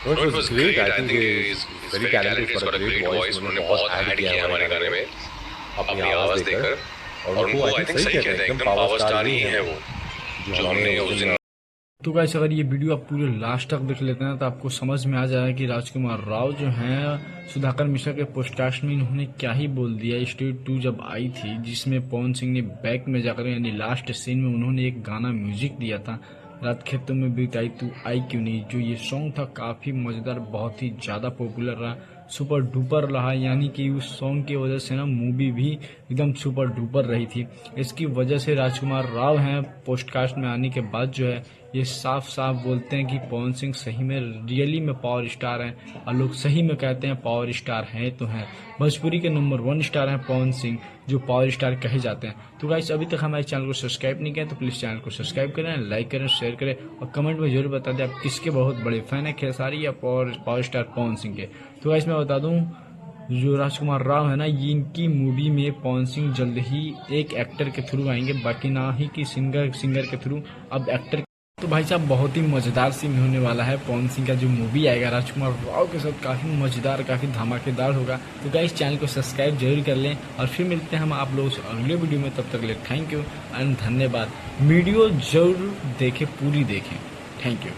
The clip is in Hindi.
No, it was great. I think he is very talented. He's got a great voice. उन्होंने बहुत ऐड किया है हमारे गाने में अपनी आवाज देकर, और उनको आई थिंक सही कहते हैं, एकदम पावर स्टार ही है वो जो हमने उस दिन। तो गाइस अगर ये वीडियो आप पूरे लास्ट तक देख लेते हैं तो आपको समझ में आ जाएगा कि राजकुमार राव जो हैं सुधाकर मिश्रा के पॉडकास्ट में इन्होंने क्या ही बोल दिया। स्टेट 2 जब आई थी जिसमें पवन सिंह ने बैक में जाकर यानी लास्ट सीन में उन्होंने एक गाना म्यूजिक दिया था, रात खेतों में बिताई तू आई क्यों नहीं। जो ये सॉन्ग था काफी मजेदार, बहुत ही ज्यादा पॉपुलर रहा, सुपर डुपर रहा, यानी कि उस सॉन्ग की वजह से ना मूवी भी एकदम सुपर डुपर रही थी। इसकी वजह से राजकुमार राव हैं पॉडकास्ट में आने के बाद जो है ये साफ साफ बोलते हैं कि पवन सिंह सही में रियली में पावर स्टार हैं, और लोग सही में कहते हैं पावर स्टार हैं तो हैं। भोजपुरी के नंबर 1 स्टार हैं पवन सिंह, जो पावर स्टार कहे जाते हैं। तो गाइस अभी तक हमारे चैनल को सब्सक्राइब नहीं किया तो प्लीज चैनल को सब्सक्राइब करें, लाइक करें, शेयर करें, और कमेंट में जरूर बता दें आप किसके बहुत बड़े फैन है, खेसारी या पावर स्टार पवन सिंह के। तो गाइस मैं बता दूं जो राजकुमार राव है ना, ये इनकी मूवी में पवन सिंह जल्द ही एक एक्टर के थ्रू आएंगे, बाकी ना ही कि सिंगर के थ्रू, अब एक्टर। तो भाई साहब बहुत ही मजेदार सीन होने वाला है पवन सिंह का जो मूवी आएगा राजकुमार राव के साथ, काफी मजेदार काफी धमाकेदार होगा। तो गाइस चैनल को सब्सक्राइब जरूर कर लें, और फिर मिलते हैं हम आप लोगों से अगले वीडियो में। तब तक ले थैंक यू एंड धन्यवाद। वीडियो जरूर देखें, पूरी देखें। Thank you.